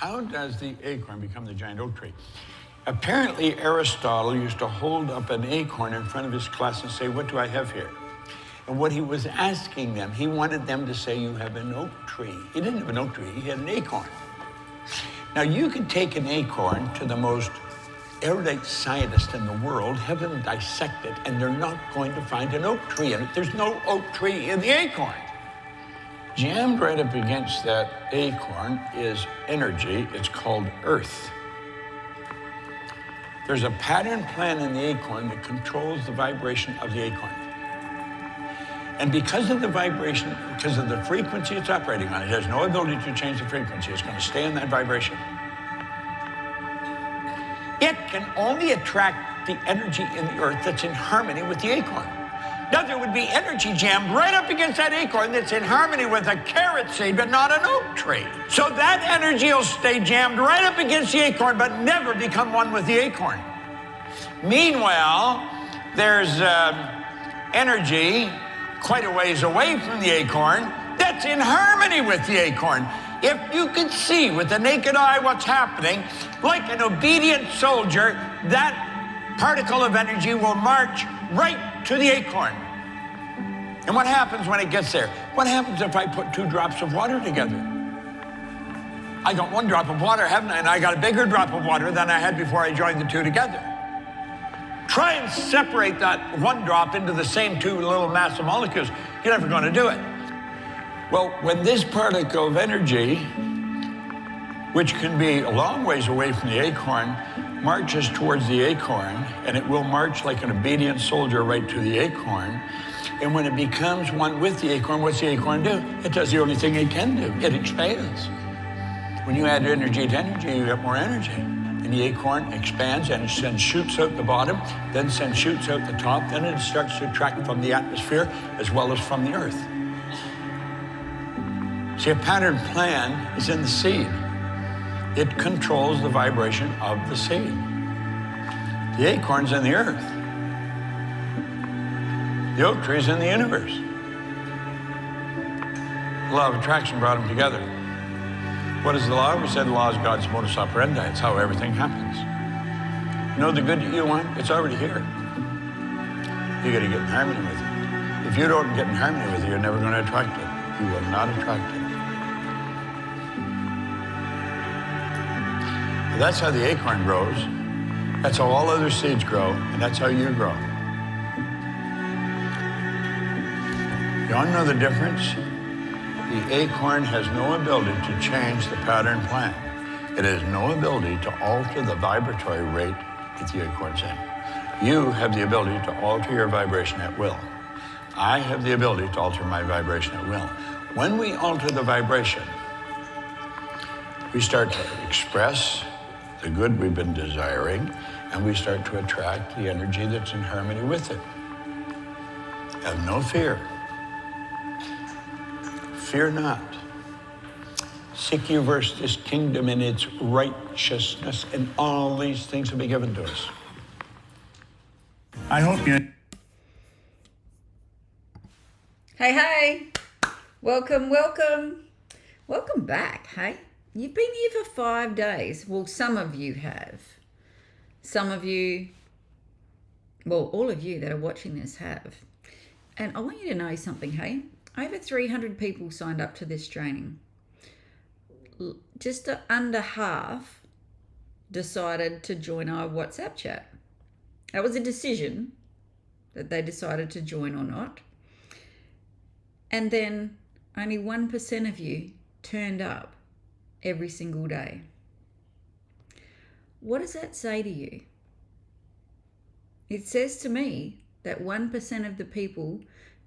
How does the acorn become the giant oak tree? Apparently, Aristotle used to hold up an acorn in front of his class and say, "What do I have here?" And what he was asking them, he wanted them to say, "You have an oak tree." He didn't have an oak tree, he had an acorn. Now, you could take an acorn to the most erudite scientist in the world, have them dissect it, and they're not going to find an oak tree in it. There's no oak tree in the acorn. Jammed right up against that acorn is energy. It's called earth. There's a pattern plan in the acorn that controls the vibration of the acorn. And because of the vibration, because of the frequency it's operating on, it has no ability to change the frequency. It's going to stay in that vibration. It can only attract the energy in the earth that's in harmony with the acorn. Now, there would be energy jammed right up against that acorn that's in harmony with a carrot seed, but not an oak tree. So that energy will stay jammed right up against the acorn, but never become one with the acorn. Meanwhile, there's energy quite a ways away from the acorn that's in harmony with the acorn. If you could see with the naked eye what's happening, like an obedient soldier, that particle of energy will march right to the acorn. And what happens when it gets there? What happens if I put 2 drops of water together? I got 1 drop of water, haven't I? And I got a bigger drop of water than I had before I joined the 2 together. Try and separate that 1 drop into the same 2 little massive molecules. You're never going to do it. Well, when this particle of energy, which can be a long ways away from the acorn, marches towards the acorn, and it will march like an obedient soldier right to the acorn, and when it becomes one with the acorn, what's the acorn do? It does the only thing it can do. It expands. When you add energy to energy, you get more energy. And the acorn expands and then shoots out the bottom, then shoots out the top, then it starts to attract from the atmosphere as well as from the earth. See, a pattern plan is in the seed. It controls the vibration of the seed. The acorn's in the earth. The oak tree's in the universe. The law of attraction brought them together. What is the law? We said the law is God's modus operandi. It's how everything happens. You know the good that you want? It's already here. You got to get in harmony with it. If you don't get in harmony with it, you're never going to attract it. You will not attract it. That's how the acorn grows. That's how all other seeds grow, and that's how you grow. You want to know the difference? The acorn has no ability to change the pattern plan. It has no ability to alter the vibratory rate that the acorn's in. You have the ability to alter your vibration at will. I have the ability to alter my vibration at will. When we alter the vibration, we start to express the good we've been desiring, and we start to attract the energy that's in harmony with it. Have no fear. Fear not. Seek ye first his kingdom and its righteousness, and all these things will be given to us. I hope you... Hey, welcome back. Hey, you've been here for 5 days. Well, some of you have. Some of you, well, all of you that are watching this have. And I want you to know something, hey. Over 300 people signed up to this training. Just under half decided to join our WhatsApp chat. That was a decision that they decided to join or not. And then only 1% of you turned up every single day. What does that say to you? It says to me that 1% of the people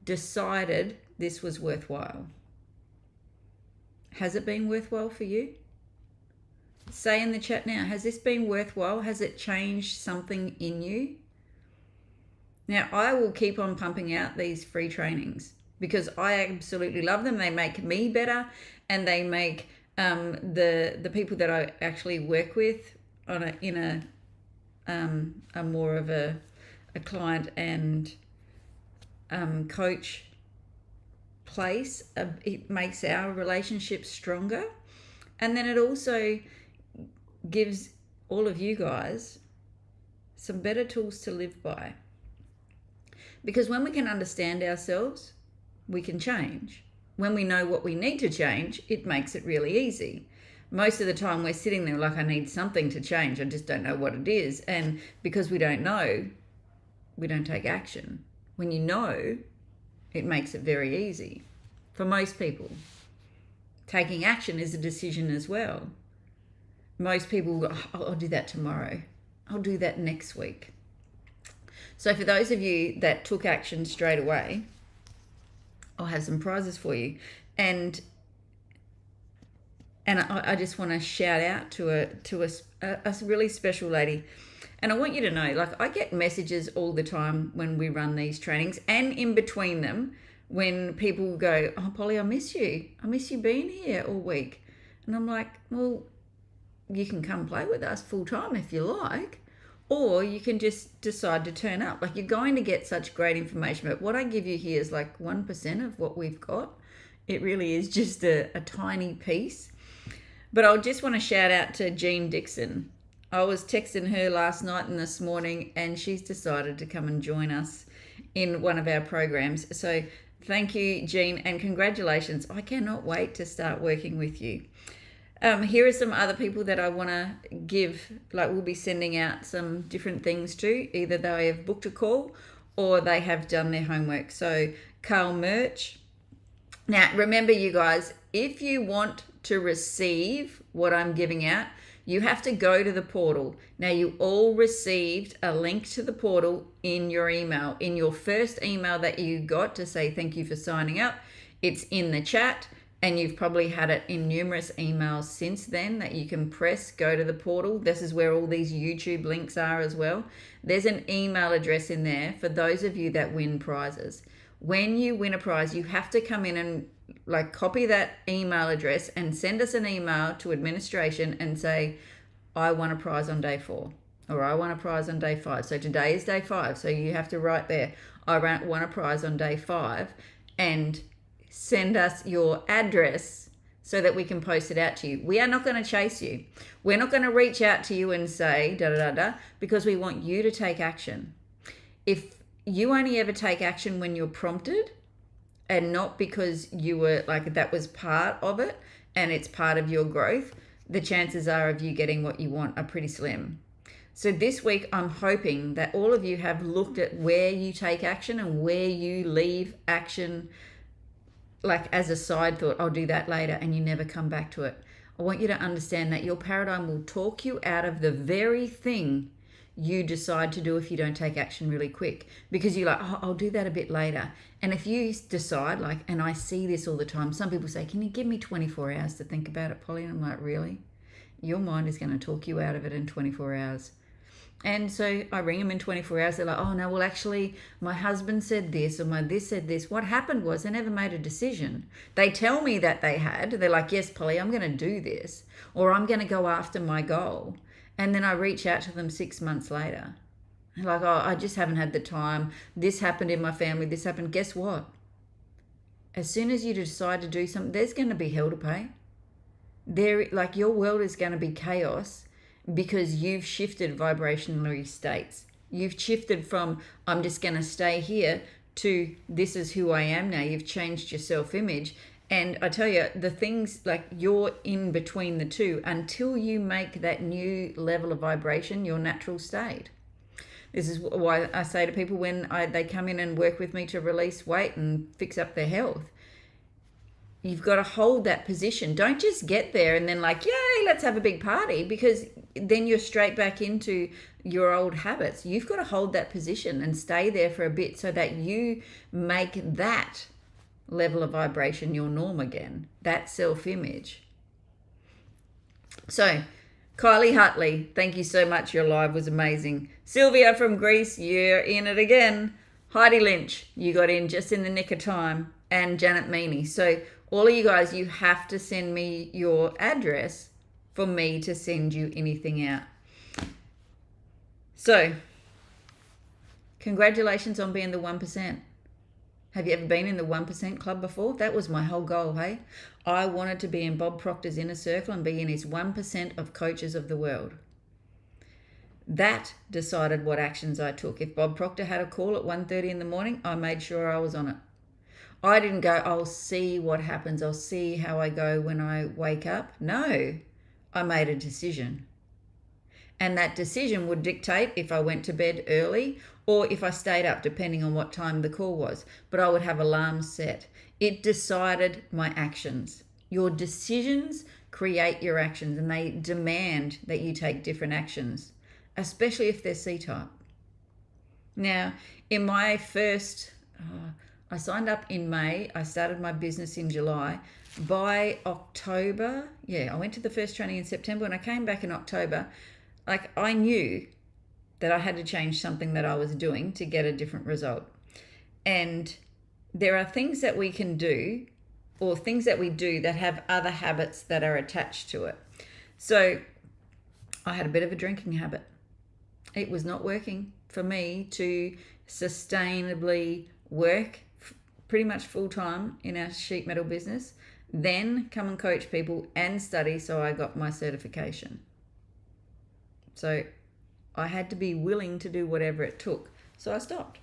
decided this was worthwhile. Has it been worthwhile for you? Say in the chat now, has this been worthwhile? Has it changed something in you? Now, I will keep on pumping out these free trainings because I absolutely love them. They make me better, and they make the people that I actually work with in a more of a client and coach place. It makes our relationship stronger, and then it also gives all of you guys some better tools to live by. Because when we can understand ourselves, we can change. When we know what we need to change, it makes it really easy. Most of the time we're sitting there like, I need something to change. I just don't know what it is. And because we don't know, we don't take action. When you know, it makes it very easy. For most people, taking action is a decision as well. Most people go, oh, I'll do that tomorrow. I'll do that next week. So for those of you that took action straight away, I'll have some prizes for you. And I just want to shout out to a really special lady. And I want you to know, like, I get messages all the time when we run these trainings, and in between them, when people go, oh, Polly, I miss you. I miss you being here all week. And I'm like, well, you can come play with us full time if you like, or you can just decide to turn up. Like, you're going to get such great information, but what I give you here is like 1% of what we've got. It really is just a tiny piece. But I just want to shout out to Jean Dixon. I was texting her last night and this morning, and she's decided to come and join us in one of our programs. So thank you, Jean, and congratulations. I cannot wait to start working with you. Here are some other people that I want to give, like, we'll be sending out some different things to. Either they have booked a call or they have done their homework. So Carl Murch. Now, remember, you guys, if you want to receive what I'm giving out, you have to go to the portal. Now, you all received a link to the portal in your email. In your first email that you got to say thank you for signing up, it's in the chat, and you've probably had it in numerous emails since then that you can press go to the portal. This is where all these YouTube links are as well. There's an email address in there for those of you that win prizes. When you win a prize, you have to come in and like copy that email address and send us an email to administration and say, I won a prize on day 4, or I won a prize on day 5. So today is day 5. So you have to write there, I won a prize on day 5, and send us your address so that we can post it out to you. We are not going to chase you. We're not going to reach out to you and say because we want you to take action. If you only ever take action when you're prompted, and not because you were like, that was part of it and it's part of your growth, the chances are of you getting what you want are pretty slim. So this week, I'm hoping that all of you have looked at where you take action and where you leave action, like as a side thought, I'll do that later, and you never come back to it. I want you to understand that your paradigm will talk you out of the very thing you decide to do if you don't take action really quick, because you're like, oh, I'll do that a bit later. And if you decide, like, and I see this all the time, some people say, can you give me 24 hours to think about it, Polly? And I'm like, really? Your mind is going to talk you out of it in 24 hours. And so I ring them in 24 hours. They're like, oh, no, well, actually, my husband said this, or my this said this. What happened was they never made a decision. They tell me that they had. They're like, yes, Polly, I'm going to do this, or I'm going to go after my goal. And then I reach out to them 6 months later. They're like, oh, I just haven't had the time. This happened in my family. This happened. Guess what? As soon as you decide to do something, there's going to be hell to pay. Like, your world is going to be chaos because you've shifted vibrationally states. You've shifted from, I'm just going to stay here, to this is who I am now. You've changed your self-image. And I tell you, the things, like, you're in between the two until you make that new level of vibration your natural state. This is why I say to people when they come in and work with me to release weight and fix up their health, you've got to hold that position. Don't just get there and then like, yay, let's have a big party, because then you're straight back into your old habits. You've got to hold that position and stay there for a bit so that you make that level of vibration your norm again, that self-image. So Kylie Hutley, thank you so much. Your live was amazing. Sylvia from Greece, you're in it again. Heidi Lynch, you got in just in the nick of time. And Janet Meany. So all of you guys, you have to send me your address for me to send you anything out. So congratulations on being the 1%. Have you ever been in the 1% club before? That was my whole goal, hey? I wanted to be in Bob Proctor's inner circle and be in his 1% of coaches of the world. That decided what actions I took. If Bob Proctor had a call at 1:30 in the morning, I made sure I was on it. I didn't go, I'll see what happens. I'll see how I go when I wake up. No, I made a decision. And that decision would dictate if I went to bed early or if I stayed up, depending on what time the call was. But I would have alarms set. It decided my actions. Your decisions create your actions, and they demand that you take different actions, especially if they're C-type. Now, in my first, I signed up in May. I started my business in July. By October, I went to the first training in September. When I came back in October, I knew that I had to change something that I was doing to get a different result. And there are things that we can do, or things that we do that have other habits that are attached to it. So I had a bit of a drinking habit. It was not working for me to sustainably work pretty much full time in our sheet metal business, then come and coach people and study, so I got my certification. So I had to be willing to do whatever it took. So I stopped.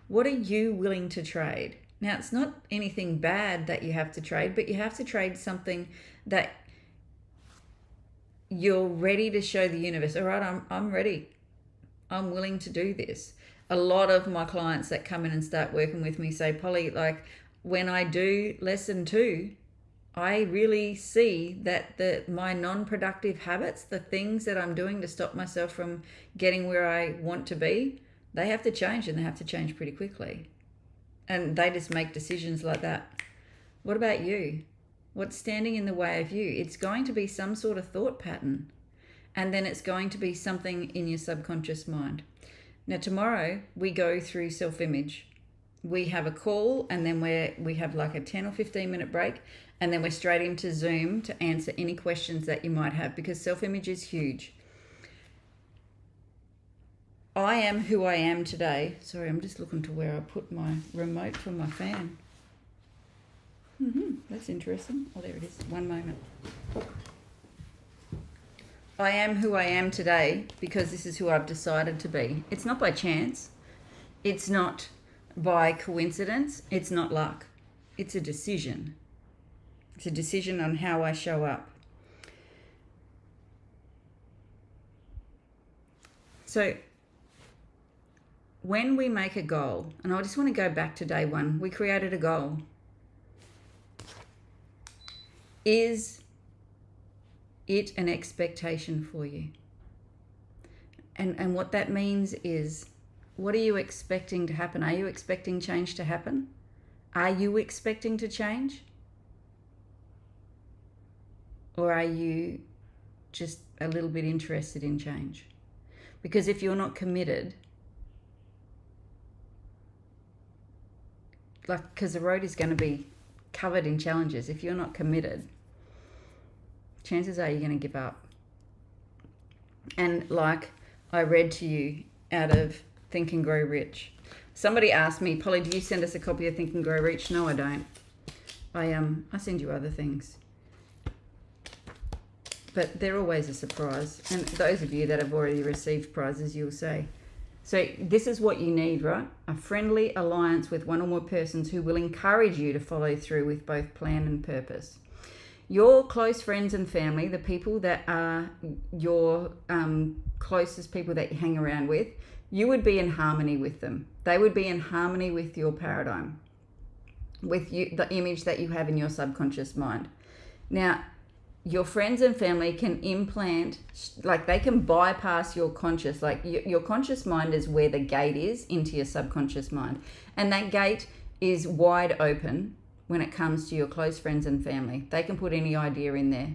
What are you willing to trade? Now, it's not anything bad that you have to trade, but you have to trade something that you're ready to show the universe, all right, I'm ready. I'm willing to do this. A lot of my clients that come in and start working with me say, Polly, when I do lesson 2, I really see that my non-productive habits, the things that I'm doing to stop myself from getting where I want to be, they have to change, and they have to change pretty quickly. And they just make decisions like that. What about you? What's standing in the way of you? It's going to be some sort of thought pattern, and then it's going to be something in your subconscious mind. Now, tomorrow we go through self-image. We have a call, and then we have like a 10 or 15 minute break, and then we're straight into Zoom to answer any questions that you might have, because self-image is huge. I am who I am today. Sorry, I'm just looking to where I put my remote for my fan. That's interesting. Oh, there it is. One moment. I am who I am today because this is who I've decided to be. It's not by chance. It's not by coincidence. It's not luck. It's a decision. It's a decision on how I show up. So when we make a goal, and I just want to go back to day one, we created a goal. Is it an expectation for you? And what that means is, what are you expecting to happen? Are you expecting change to happen? Are you expecting to change? Or are you just a little bit interested in change? Because if you're not committed, because the road is going to be covered in challenges, if you're not committed, chances are you're going to give up. And like I read to you out of Think and Grow Rich. Somebody asked me, Polly, do you send us a copy of Think and Grow Rich? No, I don't. I send you other things. But they're always a surprise. And those of you that have already received prizes, you'll say. So this is what you need, right? A friendly alliance with one or more persons who will encourage you to follow through with both plan and purpose. Your close friends and family, the people that are your closest people that you hang around with, you would be in harmony with them. They would be in harmony with your paradigm, with you, the image that you have in your subconscious mind. Now, your friends and family can implant, they can bypass your conscious, your conscious mind is where the gate is into your subconscious mind. And that gate is wide open when it comes to your close friends and family. They can put any idea in there.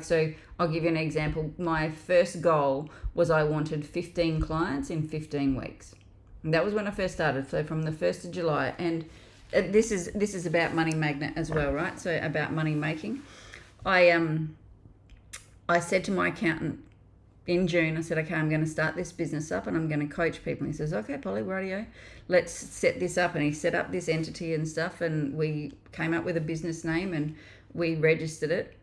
So I'll give you an example. My first goal was I wanted 15 clients in 15 weeks. And that was when I first started. So from the 1st of July. And this is about Money Magnet as well, right? So about money making. I said to my accountant, in June, I said, okay, I'm going to start this business up and I'm going to coach people. And he says, okay, Polly, rightio, let's set this up. And he set up this entity and stuff, and we came up with a business name and we registered it.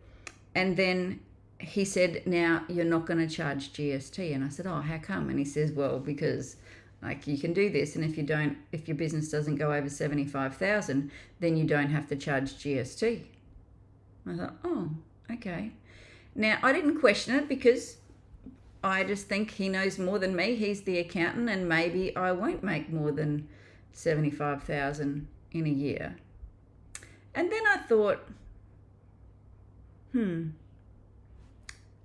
And then he said, now you're not going to charge GST. And I said, oh, how come? And he says, well, because like you can do this, and if your business doesn't go over 75,000, then you don't have to charge GST. I thought, oh, okay. Now, I didn't question it because I just think he knows more than me. He's the accountant, and maybe I won't make more than 75,000 in a year. And then I thought,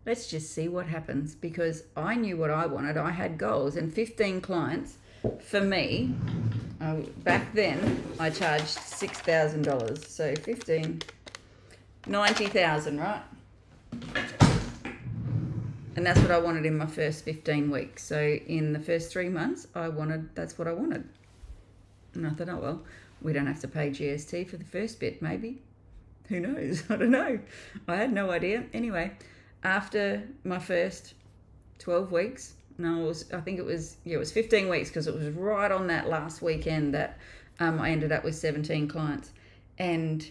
let's just see what happens, because I knew what I wanted. I had goals, and 15 clients for me, back then I charged $6,000. So 15, 90,000, right? And that's what I wanted in my first 15 weeks. So in the first 3 months, that's what I wanted. And I thought, oh, well, we don't have to pay GST for the first bit, maybe. Who knows? I don't know. I had no idea. Anyway, after my first 12 weeks, I think it was 15 weeks, because it was right on that last weekend that I ended up with 17 clients. And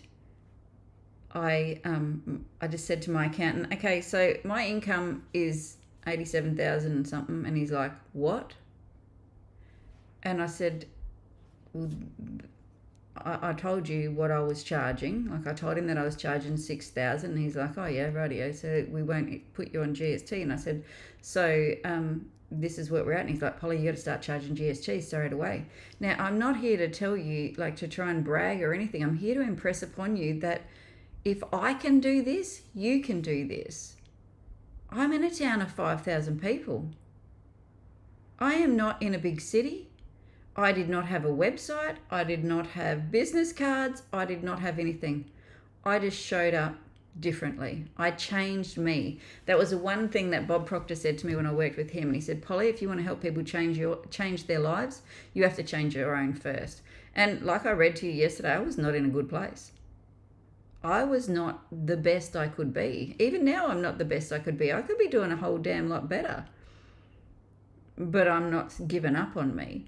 I just said to my accountant, okay, so my income is 87,000 and something. And he's like, what? And I said, well, I told you what I was charging. Like, I told him that I was charging 6,000, and he's like, oh yeah, rightio, so we won't put you on GST. And I said, so this is what we're at. And he's like, Polly, you got to start charging GST straight away. Now, I'm not here to tell you, like, to try and brag or anything. I'm here to impress upon you that if I can do this, you can do this. I'm in a town of 5,000 people. I am not in a big city. I did not have a website. I did not have business cards. I did not have anything. I just showed up differently. I changed me. That was the one thing that Bob Proctor said to me when I worked with him. And he said, Polly, if you want to help people change their lives, you have to change your own first. And like I read to you yesterday, I was not in a good place. I was not the best I could be. Even now, I'm not the best I could be. I could be doing a whole damn lot better. But I'm not giving up on me.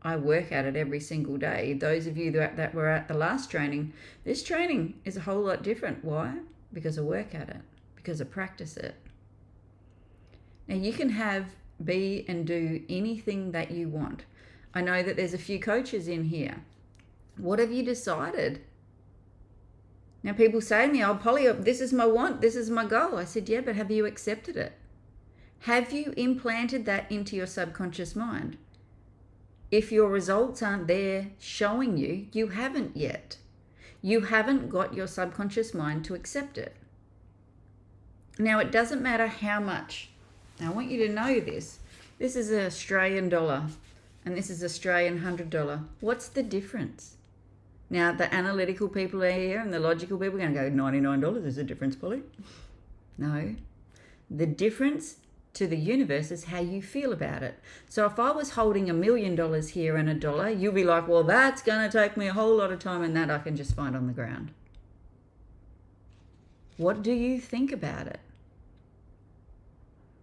I work at it every single day. Those of you that were at the last training, this training is a whole lot different. Why? Because I work at it, because I practice it. Now, you can be and do anything that you want. I know that there's a few coaches in here. What have you decided? Now, people say to me, oh, Polly, this is my want, this is my goal. I said, yeah, but have you accepted it? Have you implanted that into your subconscious mind? If your results aren't there showing you, you haven't yet. You haven't got your subconscious mind to accept it. Now, it doesn't matter how much. Now, I want you to know this. This is an Australian dollar, and this is Australian $100. What's the difference? Now, the analytical people are here, and the logical people are going to go, $99 is the difference, Polly. No. The difference to the universe is how you feel about it. So if I was holding $1 million here and $1, you'll be like, well, that's going to take me a whole lot of time, and that I can just find on the ground. What do you think about it?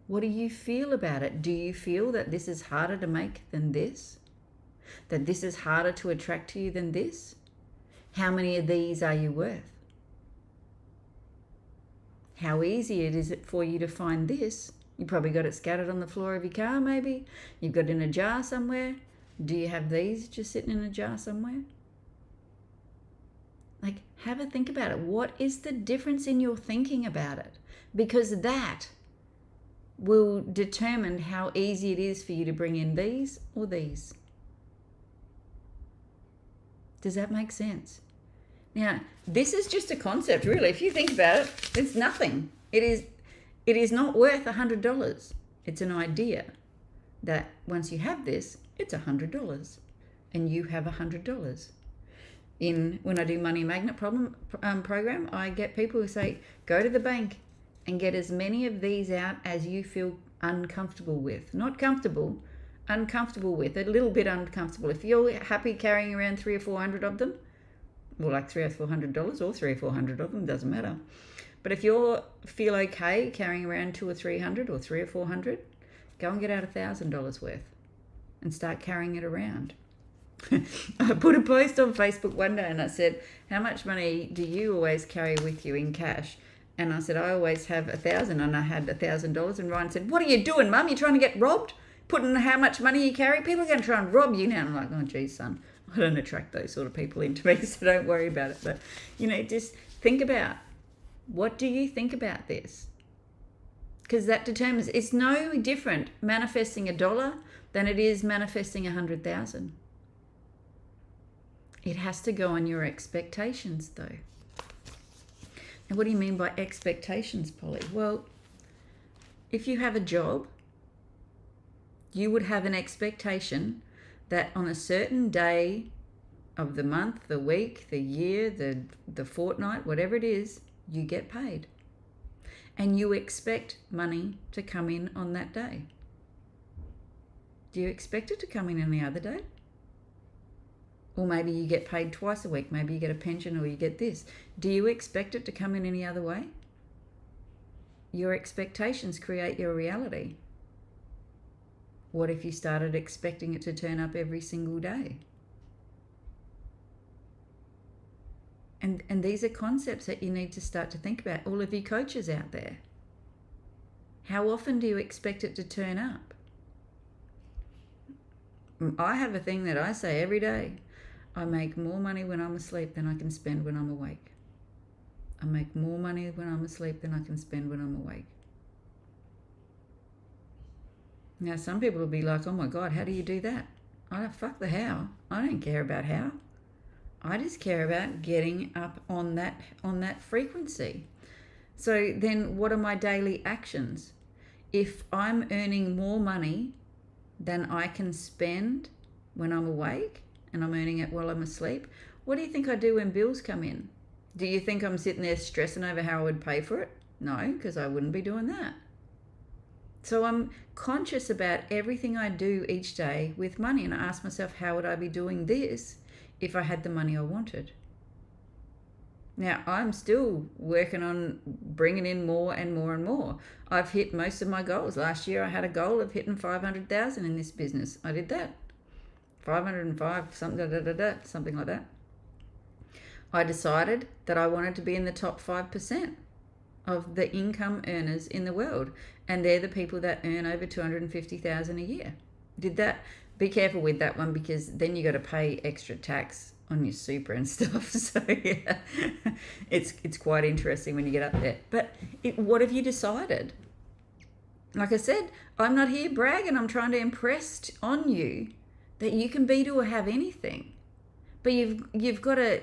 What do you feel about it? Do you feel that this is harder to make than this? That this is harder to attract to you than this? How many of these are you worth? How easy is it for you to find this? You probably got it scattered on the floor of your car, maybe. You've got it in a jar somewhere. Do you have these just sitting in a jar somewhere? Like, have a think about it. What is the difference in your thinking about it? Because that will determine how easy it is for you to bring in these or these. Does that make sense? Now, this is just a concept, really. If you think about it, it's nothing. It is not worth $100. It's an idea that once you have this, it's $100, and you have $100. When I do Money Magnet program, I get people who say, go to the bank and get as many of these out as you feel uncomfortable with. Not comfortable, uncomfortable with, a little bit uncomfortable. If you're happy carrying around 300 or 400 of them, well, like $300 or $400 or $400 of them, doesn't matter. But if you feel okay carrying around 200 or 300 or 300 or 400, go and get out $1,000 worth and start carrying it around. I put a post on Facebook one day and I said, how much money do you always carry with you in cash? And I said, I always have 1,000, and I had $1,000. And Ryan said, what are you doing, Mum? You trying to get robbed? Putting how much money you carry? People are going to try and rob you now. And I'm like, oh, geez, son, I don't attract those sort of people into me, so don't worry about it. But, just think about, what do you think about this? Because that determines, it's no different manifesting $1 than it is manifesting 100,000. It has to go on your expectations, though. And what do you mean by expectations, Polly? Well, if you have a job, you would have an expectation that on a certain day of the month, the week, the year, the fortnight, whatever it is, you get paid. And you expect money to come in on that day. Do you expect it to come in any other day? Or maybe you get paid twice a week. Maybe you get a pension, or you get this. Do you expect it to come in any other way? Your expectations create your reality. What if you started expecting it to turn up every single day? And these are concepts that you need to start to think about. All of you coaches out there. How often do you expect it to turn up? I have a thing that I say every day. I make more money when I'm asleep than I can spend when I'm awake. I make more money when I'm asleep than I can spend when I'm awake. Now, some people will be like, oh my God, how do you do that? I don't, fuck the how. I don't care about how. I just care about getting up on that frequency. So then what are my daily actions? If I'm earning more money than I can spend when I'm awake, and I'm earning it while I'm asleep, what do you think I do when bills come in? Do you think I'm sitting there stressing over how I would pay for it? No, because I wouldn't be doing that. So I'm conscious about everything I do each day with money, and I ask myself, how would I be doing this if I had the money I wanted? Now, I'm still working on bringing in more and more and more. I've hit most of my goals. Last year I had a goal of hitting 500,000 in this business. I did that. 505, something like that. I decided that I wanted to be in the top 5% of the income earners in the world, and they're the people that earn over 250,000 a year. Did that. Be careful with that one, because then you got to pay extra tax on your super and stuff. So yeah, it's quite interesting when you get up there. But what have you decided? Like I said, I'm not here bragging. I'm trying to impress on you that you can be, do, or have anything. But you've got to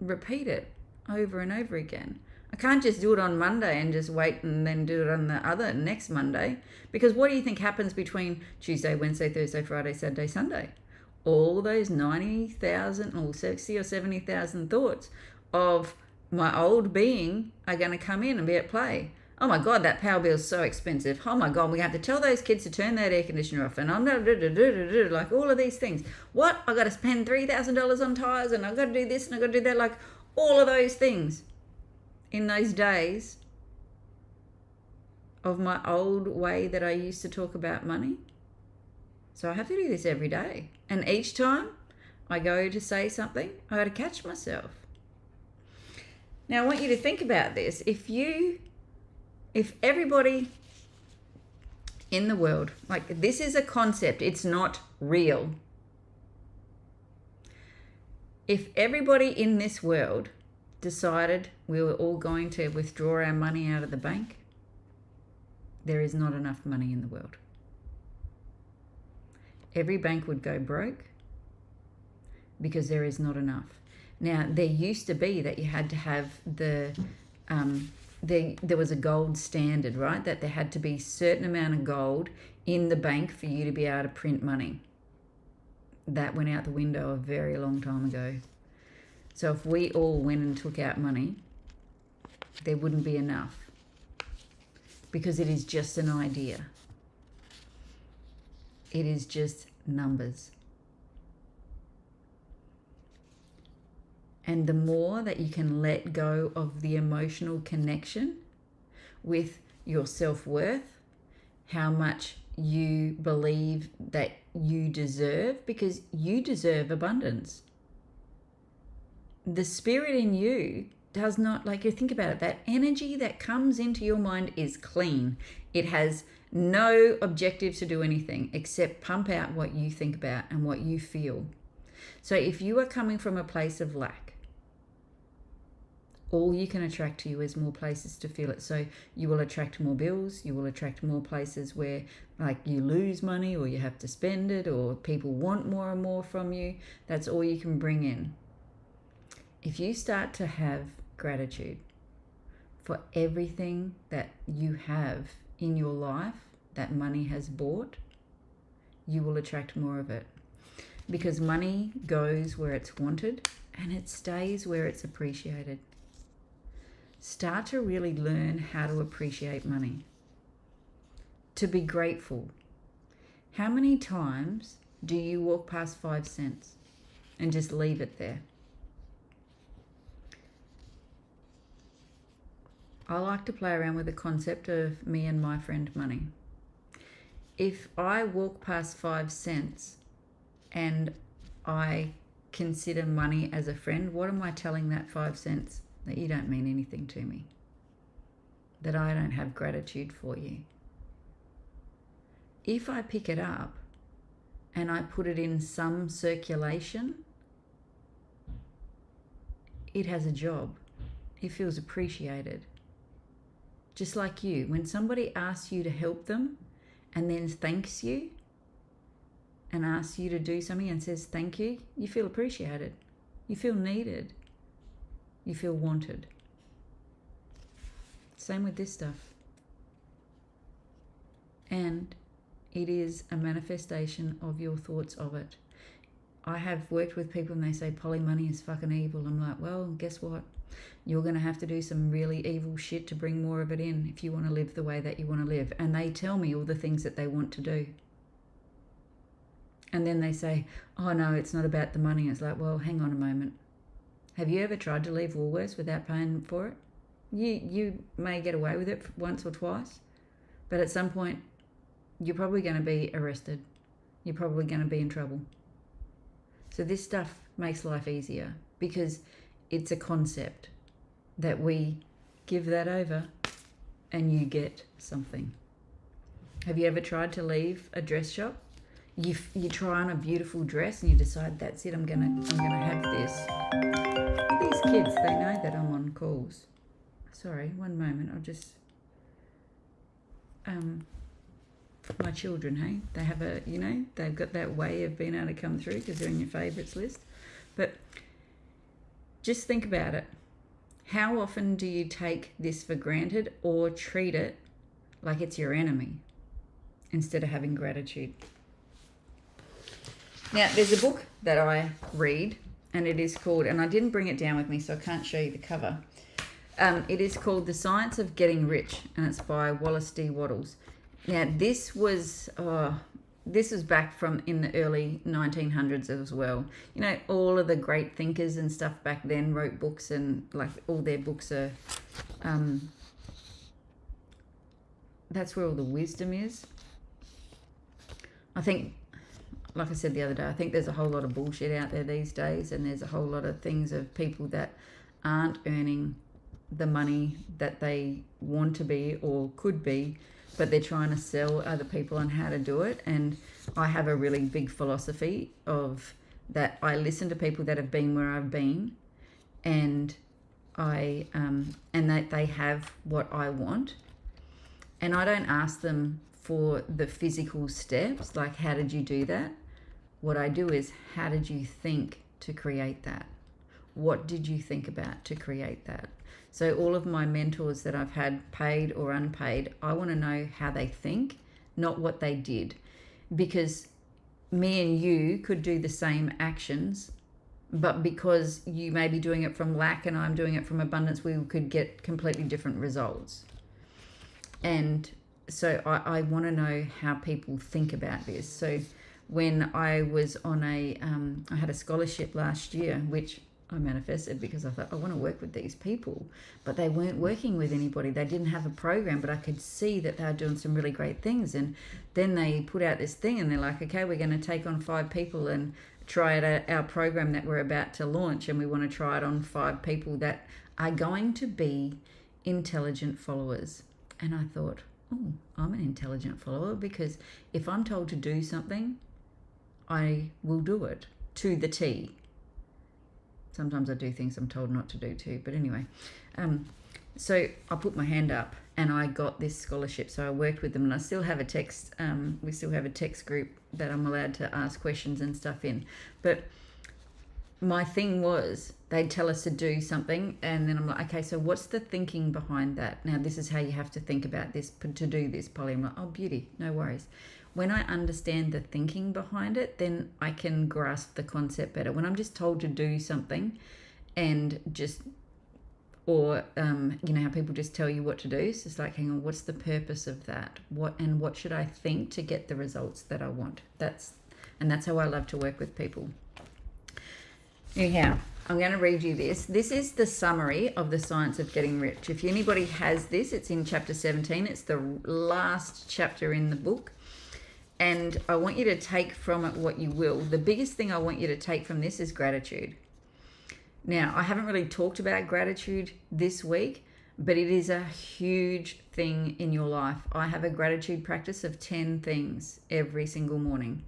repeat it over and over again. I can't just do it on Monday and just wait and then do it on the next Monday. Because what do you think happens between Tuesday, Wednesday, Thursday, Friday, Saturday, Sunday? All those 90,000 or 60 or 70,000 thoughts of my old being are going to come in and be at play. Oh my God, that power bill is so expensive. Oh my God, we have to tell those kids to turn that air conditioner off. And I'm like all of these things. What? I got to spend $3,000 on tires, and I've got to do this and I've got to do that. Like all of those things in those days of my old way that I used to talk about money. So I have to do this every day. And each time I go to say something, I got to catch myself. Now I want you to think about this. If everybody in the world, like this is a concept, it's not real. If everybody in this world decided we were all going to withdraw our money out of the bank, there is not enough money in the world. Every bank would go broke because there is not enough. Now, there used to be that you had to have there was a gold standard, right? That there had to be a certain amount of gold in the bank for you to be able to print money. That went out the window a very long time ago. So if we all went and took out money, there wouldn't be enough, because it is just an idea. It is just numbers. And the more that you can let go of the emotional connection with your self-worth, how much you believe that you deserve, because you deserve abundance. The spirit in you does not, like, you think about it, that energy that comes into your mind is clean. It has no objectives to do anything except pump out what you think about and what you feel. So if you are coming from a place of lack, all you can attract to you is more places to feel it. So you will attract more bills, you will attract more places where, like, you lose money or you have to spend it, or people want more and more from you. That's all you can bring in. If you start to have gratitude for everything that you have in your life that money has bought, you will attract more of it. Because money goes where it's wanted and it stays where it's appreciated. Start to really learn how to appreciate money. To be grateful. How many times do you walk past 5 cents and just leave it there? I like to play around with the concept of me and my friend money. If I walk past 5 cents and I consider money as a friend, what am I telling that 5 cents? That you don't mean anything to me. That I don't have gratitude for you. If I pick it up and I put it in some circulation, it has a job. It feels appreciated. Just like you, when somebody asks you to help them and then thanks you and asks you to do something and says thank you, you feel appreciated. You feel needed. You feel wanted. Same with this stuff. And it is a manifestation of your thoughts of it. I have worked with people and they say, Polly, money is fucking evil. I'm like, well, guess what? You're going to have to do some really evil shit to bring more of it in if you want to live the way that you want to live. And they tell me all the things that they want to do. And then they say, oh no, it's not about the money. It's like, well, hang on a moment. Have you ever tried to leave Woolworths without paying for it? You may get away with it once or twice, but at some point, you're probably going to be arrested. You're probably going to be in trouble. So this stuff makes life easier because it's a concept that we give that over and you get something. Have you ever tried to leave a dress shop? You try on a beautiful dress and you decide, that's it, I'm gonna have this. These kids, they know that I'm on calls. Sorry, one moment, I'll just my children, hey, they have a, they've got that way of being able to come through because they're in your favourites list. But just think about it. How often do you take this for granted or treat it like it's your enemy instead of having gratitude? Now, there's a book that I read, and it is called, and I didn't bring it down with me, so I can't show you the cover. It is called The Science of Getting Rich, and it's by Wallace D. Wattles. Now, this was back from in the early 1900s as well. All of the great thinkers and stuff back then wrote books, and like all their books are, that's where all the wisdom is. I think, like I said the other day, I think there's a whole lot of bullshit out there these days, and there's a whole lot of things of people that aren't earning the money that they want to be or could be, but they're trying to sell other people on how to do it. And I have a really big philosophy of that. I listen to people that have been where I've been, and and that they have what I want, and I don't ask them for the physical steps, like how did you do that? What I do is, how did you think to create that? What did you think about to create that? So all of my mentors that I've had, paid or unpaid, I want to know how they think, not what they did. Because me and you could do the same actions, but because you may be doing it from lack and I'm doing it from abundance, we could get completely different results. And so I want to know how people think about this. So when I was on I had a scholarship last year, which I manifested because I thought, I want to work with these people, but they weren't working with anybody. They didn't have a program, but I could see that they were doing some really great things. And then they put out this thing and they're like, okay, we're going to take on 5 people and try it at our program that we're about to launch. And we want to try it on 5 people that are going to be intelligent followers. And I thought, oh, I'm an intelligent follower, because if I'm told to do something, I will do it to the T. Sometimes I do things I'm told not to do too. But anyway, so I put my hand up and I got this scholarship. So I worked with them, and I still have a text. We still have a text group that I'm allowed to ask questions and stuff in. But my thing was, they'd tell us to do something, and then I'm like, okay, so what's the thinking behind that? Now, this is how you have to think about this to do this, Polly. I'm like, oh, beauty, no worries. When I understand the thinking behind it, then I can grasp the concept better. When I'm just told to do something and just, or, you know, how people just tell you what to do. It's just like, hang on, what's the purpose of that? What should I think to get the results that I want? That's how I love to work with people. Anyhow, I'm going to read you this. This is the summary of The Science of Getting Rich. If anybody has this, it's in chapter 17. It's the last chapter in the book. And I want you to take from it what you will. The biggest thing I want you to take from this is gratitude. Now, I haven't really talked about gratitude this week, but it is a huge thing in your life. I have a gratitude practice of 10 things every single morning.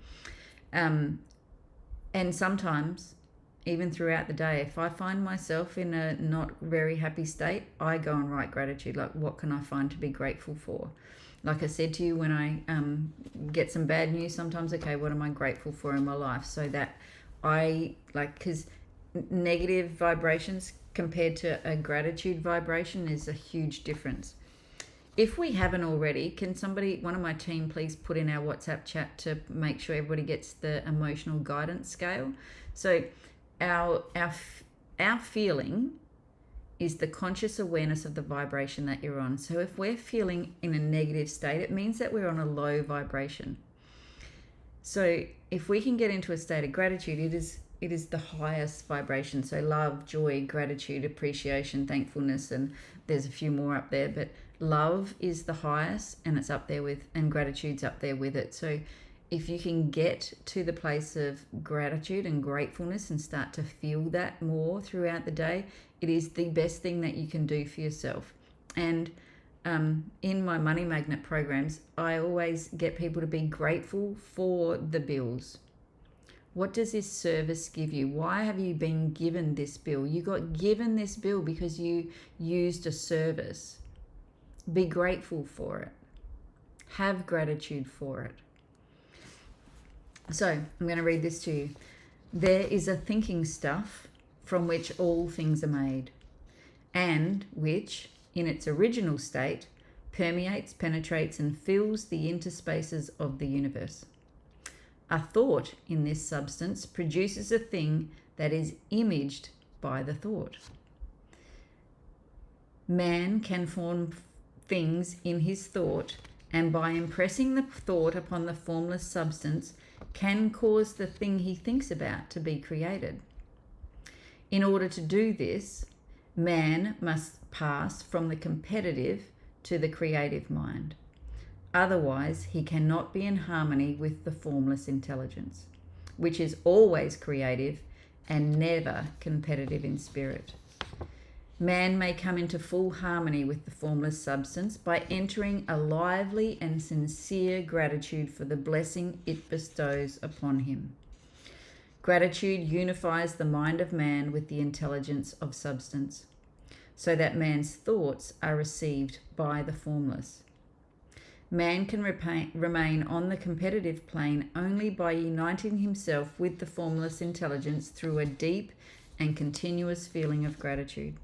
And sometimes, even throughout the day, if I find myself in a not very happy state, I go and write gratitude. Like, what can I find to be grateful for? Like I said to you, when I get some bad news, sometimes, okay, what am I grateful for in my life? So that I, like, because negative vibrations compared to a gratitude vibration is a huge difference. If we haven't already, can somebody, one of my team, please put in our WhatsApp chat to make sure everybody gets the emotional guidance scale? So our feeling is the conscious awareness of the vibration that you're on. So if we're feeling in a negative state, it means that we're on a low vibration. So if we can get into a state of gratitude, it is the highest vibration. So love, joy, gratitude, appreciation, thankfulness, and there's a few more up there, but love is the highest, and it's up there with, and gratitude's up there with it. So if you can get to the place of gratitude and gratefulness and start to feel that more throughout the day, it is the best thing that you can do for yourself. And in my money magnet programs, I always get people to be grateful for the bills. What does this service give you? Why have you been given this bill? You got given this bill because you used a service. Be grateful for it. Have gratitude for it. So I'm going to read this to you. There is a thinking stuff from which all things are made, and which, in its original state, permeates, penetrates, and fills the interspaces of the universe. A thought in this substance produces a thing that is imaged by the thought. Man can form things in his thought, and by impressing the thought upon the formless substance, can cause the thing he thinks about to be created. In order to do this, man must pass from the competitive to the creative mind. Otherwise, he cannot be in harmony with the formless intelligence, which is always creative and never competitive in spirit. Man may come into full harmony with the formless substance by entering a lively and sincere gratitude for the blessing it bestows upon him. Gratitude unifies the mind of man with the intelligence of substance, so that man's thoughts are received by the formless. Man can remain on the competitive plane only by uniting himself with the formless intelligence through a deep and continuous feeling of gratitude.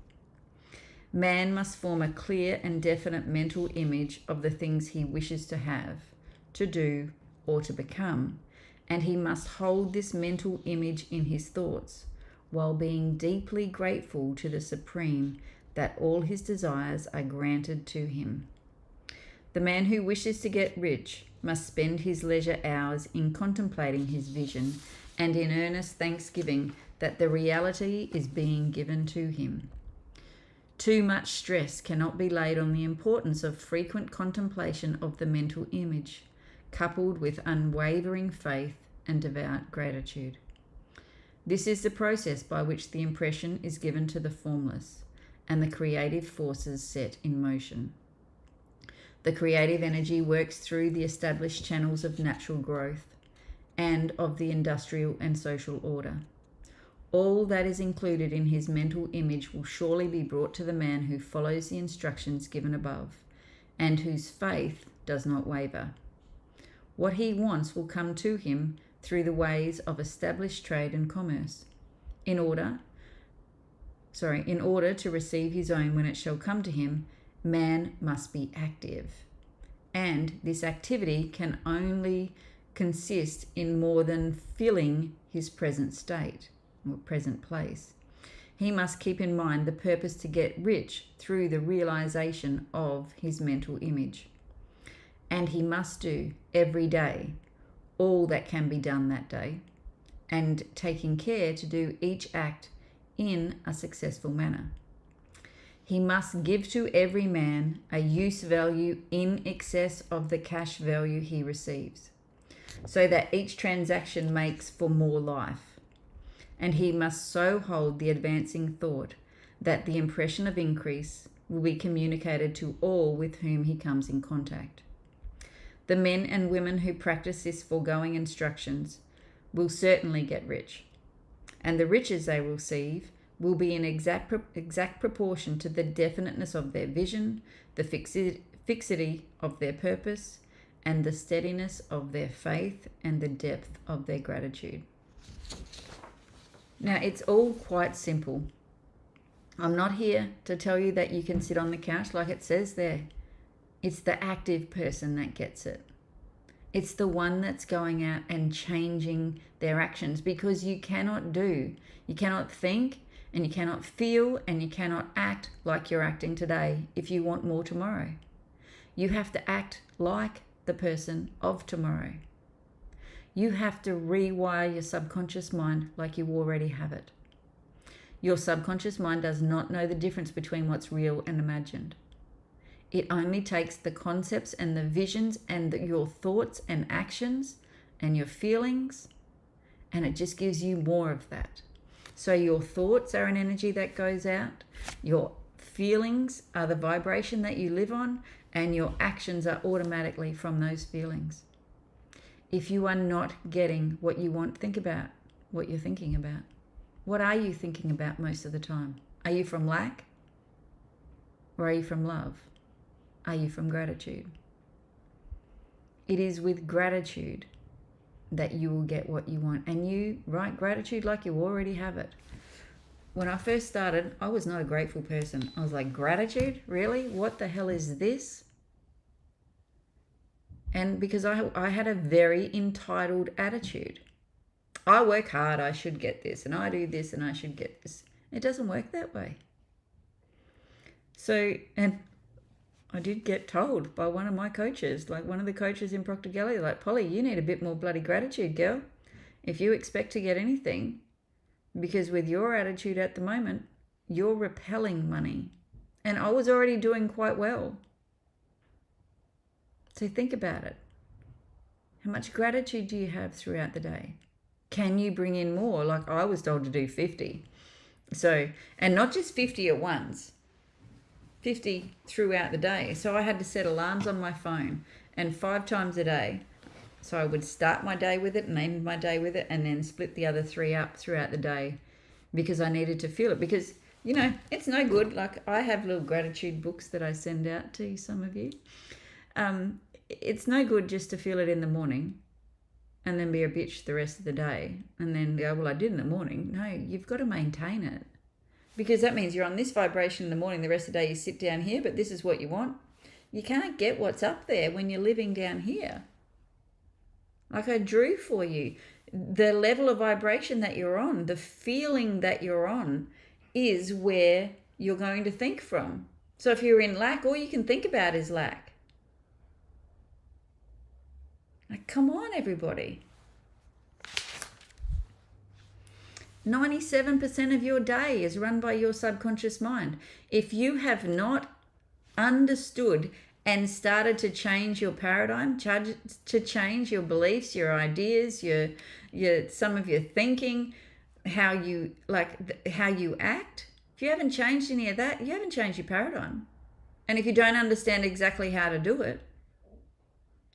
Man must form a clear and definite mental image of the things he wishes to have, to do, or to become, and he must hold this mental image in his thoughts, while being deeply grateful to the Supreme that all his desires are granted to him. The man who wishes to get rich must spend his leisure hours in contemplating his vision and in earnest thanksgiving that the reality is being given to him. Too much stress cannot be laid on the importance of frequent contemplation of the mental image, coupled with unwavering faith and devout gratitude. This is the process by which the impression is given to the formless and the creative forces set in motion. The creative energy works through the established channels of natural growth and of the industrial and social order. All that is included in his mental image will surely be brought to the man who follows the instructions given above and whose faith does not waver. What he wants will come to him through the ways of established trade and commerce. In order to receive his own when it shall come to him, man must be active. And this activity can only consist in more than filling his present state or present place. He must keep in mind the purpose to get rich through the realization of his mental image. And he must do every day all that can be done that day, and taking care to do each act in a successful manner. He must give to every man a use value in excess of the cash value he receives, so that each transaction makes for more life. And he must so hold the advancing thought that the impression of increase will be communicated to all with whom he comes in contact. The men and women who practice this foregoing instructions will certainly get rich, and the riches they receive will be in exact proportion to the definiteness of their vision, the fixity of their purpose, and the steadiness of their faith and the depth of their gratitude. Now, it's all quite simple. I'm not here to tell you that you can sit on the couch like it says there. It's the active person that gets it. It's the one that's going out and changing their actions, because you cannot think, and you cannot feel, and you cannot act like you're acting today if you want more tomorrow. You have to act like the person of tomorrow. You have to rewire your subconscious mind like you already have it. Your subconscious mind does not know the difference between what's real and imagined. It only takes the concepts and the visions and your thoughts and actions and your feelings, and it just gives you more of that. So your thoughts are an energy that goes out, your feelings are the vibration that you live on, and your actions are automatically from those feelings. If you are not getting what you want, think about what you're thinking about. What are you thinking about most of the time? Are you from lack? Or are you from love? Are you from gratitude? It is with gratitude that you will get what you want. And you write gratitude like you already have it. When I first started, I was not a grateful person. I was like, gratitude? Really? What the hell is this? And because I had a very entitled attitude. I work hard, I should get this, and I do this, and I should get this. It doesn't work that way. So, and I did get told by one of my coaches, like one of the coaches in Proctor Galley, like, Polly, you need a bit more bloody gratitude, girl, if you expect to get anything, because with your attitude at the moment, you're repelling money. And I was already doing quite well. So think about it. How much gratitude do you have throughout the day? Can you bring in more? Like I was told to do 50. So, and not just 50 at once, 50 throughout the day. So I had to set alarms on my phone, and 5 times a day. So I would start my day with it and end my day with it, and then split the other 3 up throughout the day, because I needed to feel it. Because, you know, it's no good. Like I have little gratitude books that I send out to some of you. It's no good just to feel it in the morning and then be a bitch the rest of the day and then go, well, I did in the morning. No, you've got to maintain it, because that means you're on this vibration in the morning, the rest of the day you sit down here, but this is what you want. You can't get what's up there when you're living down here. Like I drew for you, the level of vibration that you're on, the feeling that you're on is where you're going to think from. So if you're in lack, all you can think about is lack. Like, come on, everybody. 97% of your day is run by your subconscious mind. If you have not understood and started to change your paradigm, to change your beliefs, your ideas, your some of your thinking, how you act, if you haven't changed any of that, you haven't changed your paradigm. And if you don't understand exactly how to do it,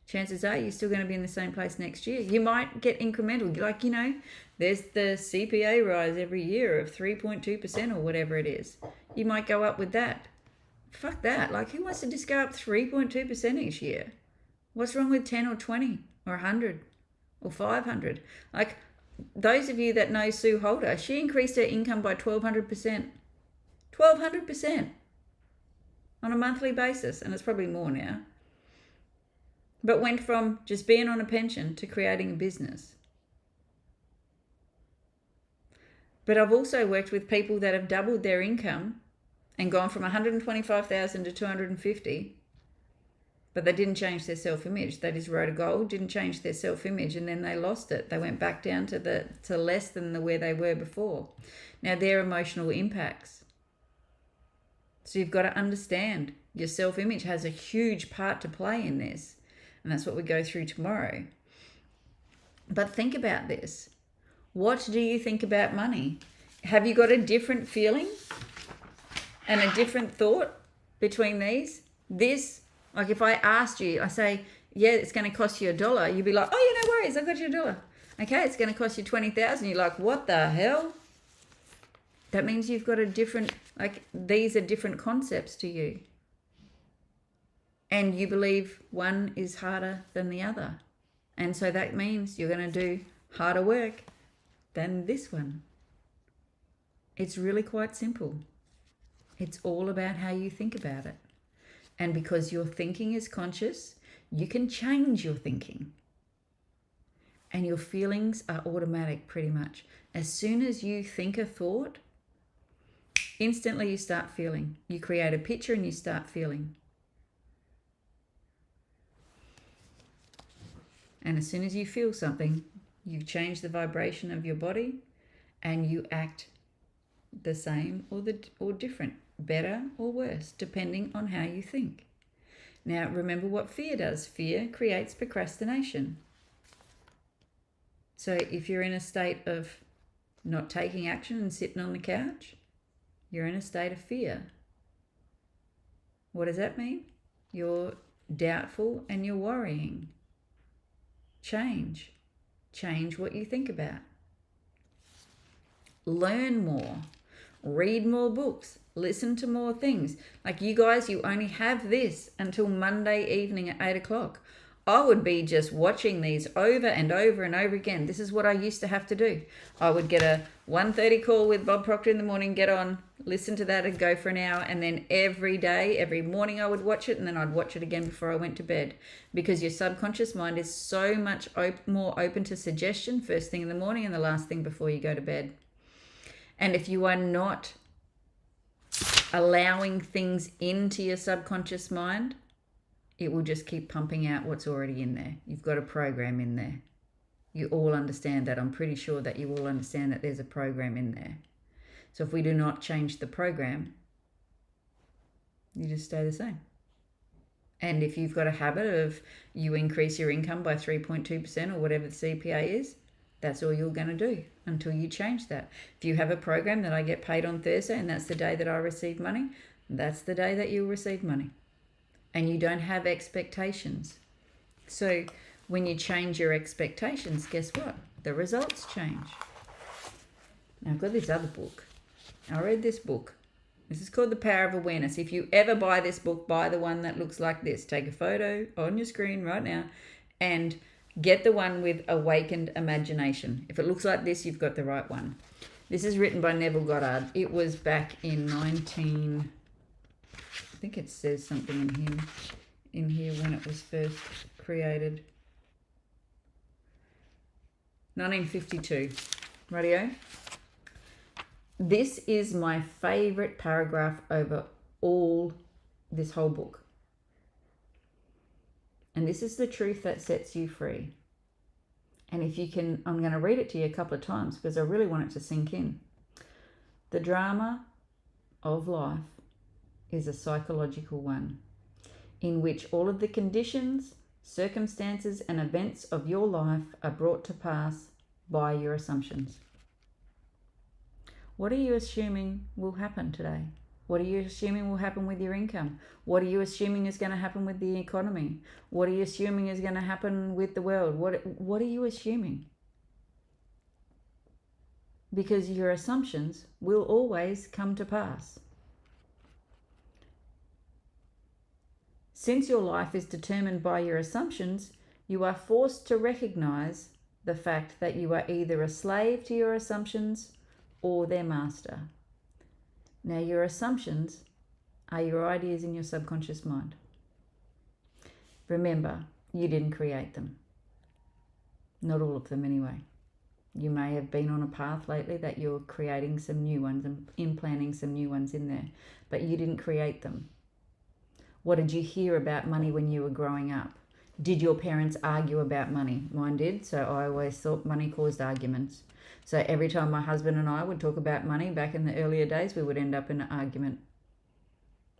chances are you're still going to be in the same place next year. You might get incremental. Like, there's the CPA rise every year of 3.2% or whatever it is. You might go up with that. Fuck that. Like, who wants to just go up 3.2% each year? What's wrong with 10 or 20 or 100 or 500? Like, those of you that know Sue Holder, she increased her income by 1,200%. 1,200% on a monthly basis. And it's probably more now. But went from just being on a pension to creating a business. But I've also worked with people that have doubled their income and gone from 125,000 to 250, but they didn't change their self-image. They just wrote a goal, didn't change their self-image, and then they lost it. They went back down to less than where they were before. Now, they're emotional impacts. So you've got to understand your self-image has a huge part to play in this. And that's what we go through tomorrow. But think about this. What do you think about money? Have you got a different feeling and a different thought between these? This, like if I asked you, I say, yeah, it's going to cost you $1. You'd be like, oh, yeah, no worries, I've got you $1. Okay, it's going to cost you 20,000. You're like, what the hell? That means you've got a different, like these are different concepts to you. And you believe one is harder than the other. And so that means you're going to do harder work than this one. It's really quite simple. It's all about how you think about it. And because your thinking is conscious, you can change your thinking. And your feelings are automatic pretty much. As soon as you think a thought, instantly you start feeling. You create a picture and you start feeling. And as soon as you feel something, you change the vibration of your body and you act the same or different, better or worse, depending on how you think. Now, remember what fear does. Fear creates procrastination. So if you're in a state of not taking action and sitting on the couch, you're in a state of fear. What does that mean? You're doubtful and you're worrying. Change what you think about. Learn more. Read more books. Listen to more things. Like you guys, you only have this until Monday evening at 8 o'clock. I would be just watching these over and over and over again. This is what I used to have to do. I would get a 1:30 call with Bob Proctor in the morning, get on, listen to that and go for an hour. And then every day, every morning I would watch it, and then I'd watch it again before I went to bed. Because your subconscious mind is so much more open to suggestion first thing in the morning and the last thing before you go to bed. And if you are not allowing things into your subconscious mind, it will just keep pumping out what's already in there. You've got a program in there. You all understand that. I'm pretty sure that you all understand that there's a program in there. So if we do not change the program, you just stay the same. And if you've got a habit of you increase your income by 3.2% or whatever the CPA is, that's all you're going to do until you change that. If you have a program that I get paid on Thursday and that's the day that I receive money, that's the day that you'll receive money. And you don't have expectations. So when you change your expectations, guess what? The results change. Now I've got this other book. I read this book. This is called The Power of Awareness. If you ever buy this book, buy the one that looks like this. Take a photo on your screen right now and get the one with awakened imagination. If it looks like this, you've got the right one. This is written by Neville Goddard. It was back in I think it says something in here when it was first created. 1952. Radio. This is my favorite paragraph over this whole book. And this is the truth that sets you free. And if you can, I'm going to read it to you a couple of times because I really want it to sink in. The drama of life is a psychological one in which all of the conditions, circumstances, and events of your life are brought to pass by your assumptions. What are you assuming will happen today? What are you assuming will happen with your income? What are you assuming is going to happen with the economy? What are you assuming is going to happen with the world? What are you assuming? Because your assumptions will always come to pass. Since your life is determined by your assumptions, you are forced to recognize the fact that you are either a slave to your assumptions or their master. Now, your assumptions are your ideas in your subconscious mind. Remember, you didn't create them. Not all of them anyway. You may have been on a path lately that you're creating some new ones and implanting some new ones in there, but you didn't create them. What did you hear about money when you were growing up? Did your parents argue about money? Mine did, so I always thought money caused arguments. So every time my husband and I would talk about money back in the earlier days, we would end up in an argument.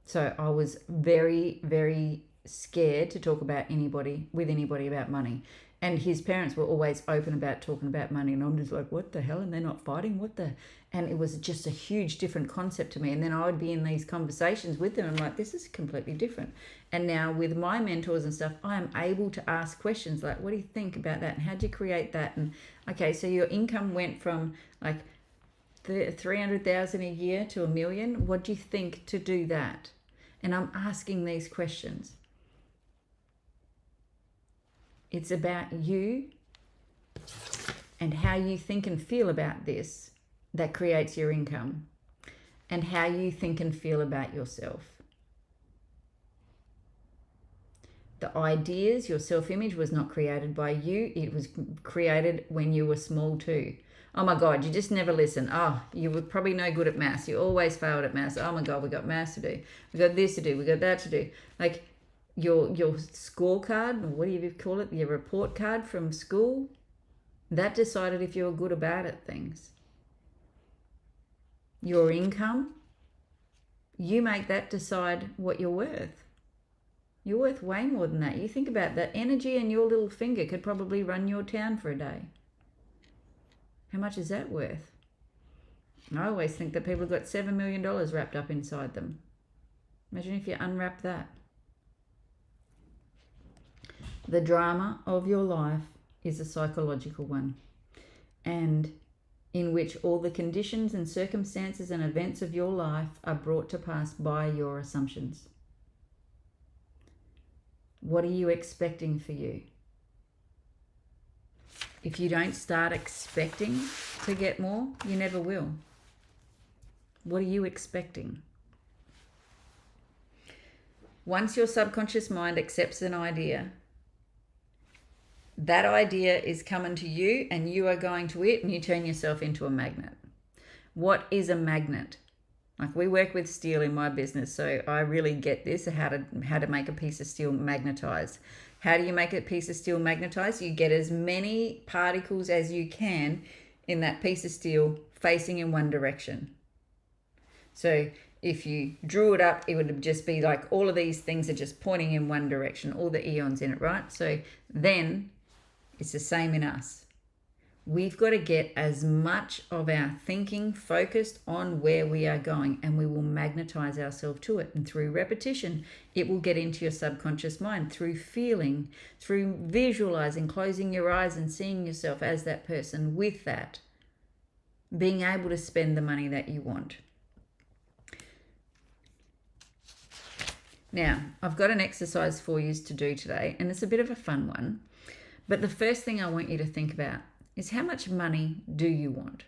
So I was very, very scared to talk about anybody about money. And his parents were always open about talking about money. And I'm just like, what the hell? And they're not fighting? What the? And it was just a huge different concept to me. And then I would be in these conversations with them. I'm like, this is completely different. And now with my mentors and stuff, I am able to ask questions like, what do you think about that? And how'd you create that? And okay, so your income went from like 300,000 a year to $1 million. What do you think to do that? And I'm asking these questions. It's about you and how you think and feel about this that creates your income, and how you think and feel about yourself. The ideas, your self-image was not created by you. It was created when you were small too. Oh my God, you just never listen. Oh, you were probably no good at maths. You always failed at maths. Oh my God, we got maths to do. We got this to do. We got that to do. Like, your scorecard, or what do you call it, your report card from school, that decided if you were good or bad at things. Your income, you make that decide what you're worth. You're worth way more than that. You think about that energy in your little finger could probably run your town for a day. How much is that worth? I always think that people have got $7 million wrapped up inside them. Imagine if you unwrap that. The drama of your life is a psychological one, and in which all the conditions and circumstances and events of your life are brought to pass by your assumptions. What are you expecting for you? If you don't start expecting to get more, you never will. What are you expecting? Once your subconscious mind accepts an idea, that idea is coming to you and you are going to it, and you turn yourself into a magnet. What is a magnet? Like, we work with steel in my business, so I really get this, how to make a piece of steel magnetize. How do you make a piece of steel magnetize? You get as many particles as you can in that piece of steel facing in one direction. So if you drew it up, it would just be like all of these things are just pointing in one direction, all the eons in it, right? So then it's the same in us. We've got to get as much of our thinking focused on where we are going, and we will magnetize ourselves to it. And through repetition, it will get into your subconscious mind, through feeling, through visualizing, closing your eyes and seeing yourself as that person with that, being able to spend the money that you want. Now, I've got an exercise for you to do today, and it's a bit of a fun one. But the first thing I want you to think about is, how much money do you want?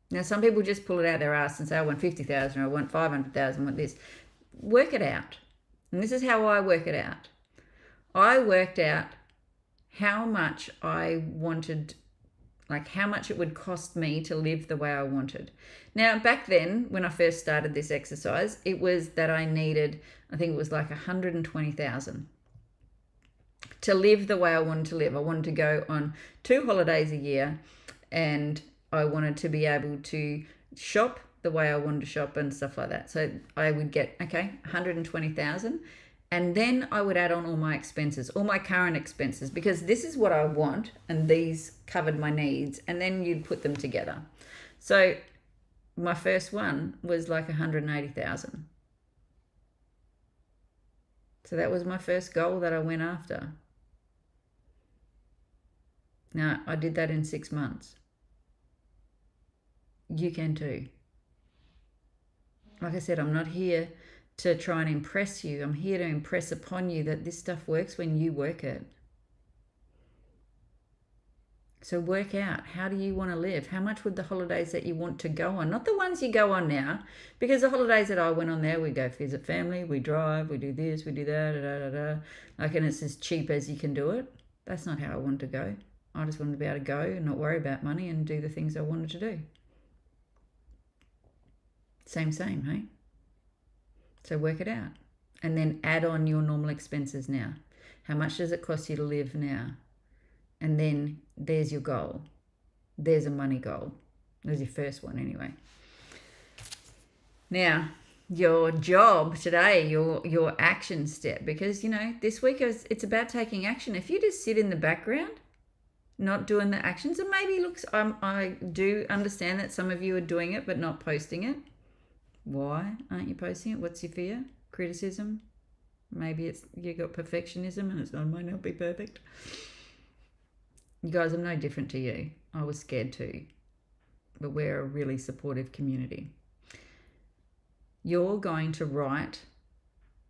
Now, some people just pull it out their ass and say, I want 50,000, or I want 500,000, I want this. Work it out. And this is how I work it out. I worked out how much I wanted, like how much it would cost me to live the way I wanted. Now, back then, when I first started this exercise, it was that I needed, I think it was like 120,000. to live the way I wanted to live. I wanted to go on 2 holidays a year, and I wanted to be able to shop the way I wanted to shop and stuff like that. So I would get, 120,000, and then I would add on all my expenses, all my current expenses, because this is what I want, and these covered my needs, and then you'd put them together. So my first one was like 180,000. So that was my first goal that I went after. Now, I did that in 6 months. You can too. Like I said, I'm not here to try and impress you. I'm here to impress upon you that this stuff works when you work it. So work out, how do you want to live? How much would the holidays that you want to go on, not the ones you go on now, because the holidays that I went on there, we go visit family, we drive, we do this, we do that, and it's as cheap as you can do it. That's not how I wanted to go. I just wanted to be able to go and not worry about money and do the things I wanted to do. Same, hey? So work it out. And then add on your normal expenses now. How much does it cost you to live now? And then there's your goal. There's a money goal. There's your first one anyway. Now, your job today, your action step, because, this week it's about taking action. If you just sit in the background, not doing the actions, and maybe I do understand that some of you are doing it but not posting it. Why aren't you posting it? What's your fear? Criticism? Maybe it's you got perfectionism and it might not be perfect. You guys, I'm no different to you. I was scared too. But we're a really supportive community. You're going to write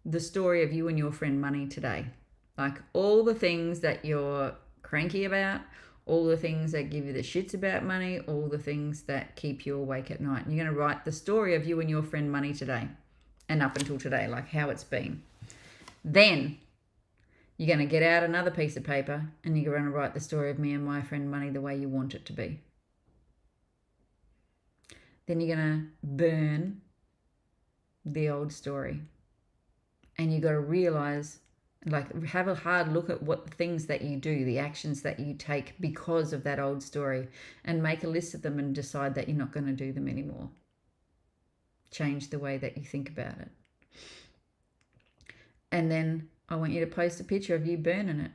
the story of you and your friend Money today. Like all the things that you're cranky about, all the things that give you the shits about money, all the things that keep you awake at night. And you're going to write the story of you and your friend Money today and up until today, like how it's been. Then you're going to get out another piece of paper and you're going to write the story of me and my friend Money the way you want it to be. Then you're going to burn the old story. And you've got to realize, have a hard look at what things that you do, the actions that you take because of that old story, and make a list of them and decide that you're not going to do them anymore. Change the way that you think about it. And then I want you to post a picture of you burning it.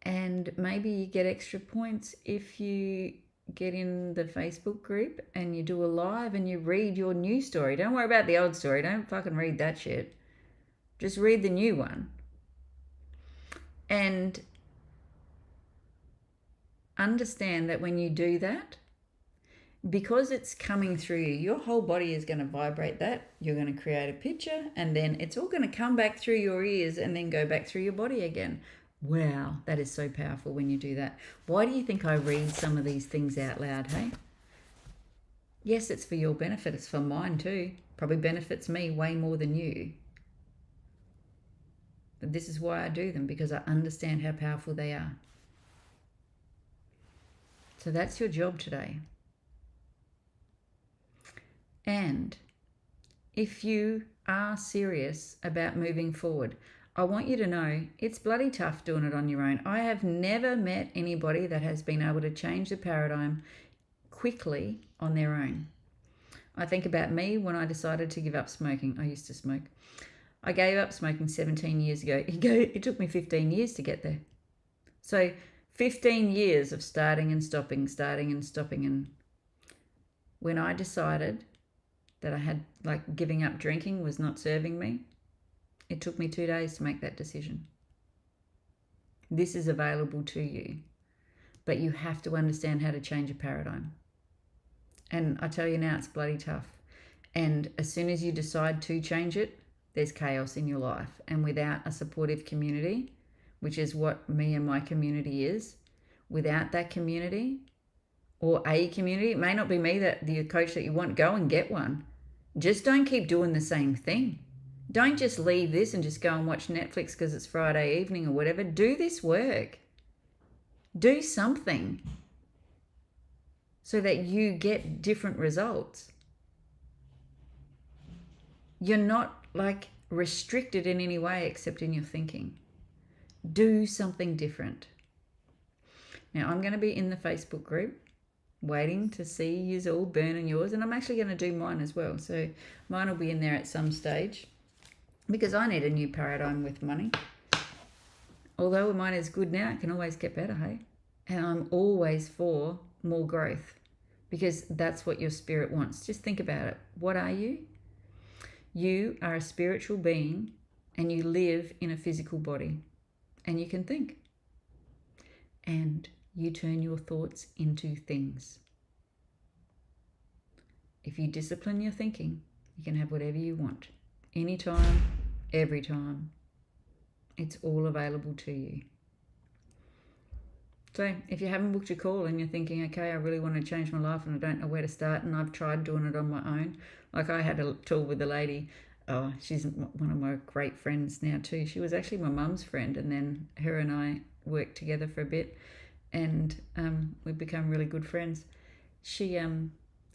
And maybe you get extra points if you get in the Facebook group and you do a live and you read your new story. Don't worry about the old story. Don't fucking read that shit. Just read the new one. And understand that when you do that, because it's coming through you, your whole body is going to vibrate that. You're going to create a picture and then it's all going to come back through your ears and then go back through your body again. Wow, that is so powerful when you do that. Why do you think I read some of these things out loud, hey? Yes, it's for your benefit. It's for mine too. Probably benefits me way more than you. But this is why I do them, because I understand how powerful they are. So that's your job today. And if you are serious about moving forward, I want you to know it's bloody tough doing it on your own. I have never met anybody that has been able to change the paradigm quickly on their own. I think about me when I decided to give up smoking. I used to smoke. I gave up smoking 17 years ago. It took me 15 years to get there. So 15 years of starting and stopping. And when I decided that I had, giving up drinking was not serving me, it took me 2 days to make that decision. This is available to you, but you have to understand how to change a paradigm. And I tell you now, it's bloody tough. And as soon as you decide to change it, there's chaos in your life. And without a supportive community, which is what me and my community is, without that community or a community, it may not be me that the coach that you want, go and get one. Just don't keep doing the same thing. Don't just leave this and just go and watch Netflix because it's Friday evening or whatever. Do this work. Do something so that you get different results. You're not restricted in any way except in your thinking. Do something different. Now, I'm going to be in the Facebook group waiting to see you all burning yours, and I'm actually going to do mine as well. So mine will be in there at some stage because I need a new paradigm with money. Although mine is good now, it can always get better, hey? And I'm always for more growth because that's what your spirit wants. Just think about it. What are you? You are a spiritual being and you live in a physical body and you can think. And you turn your thoughts into things. If you discipline your thinking, you can have whatever you want. Anytime, every time. It's all available to you. So if you haven't booked your call and you're thinking, okay, I really want to change my life and I don't know where to start, and I've tried doing it on my own. Like I had a talk with a lady. Oh, she's one of my great friends now too. She was actually my mum's friend, and then her and I worked together for a bit, and we've become really good friends. She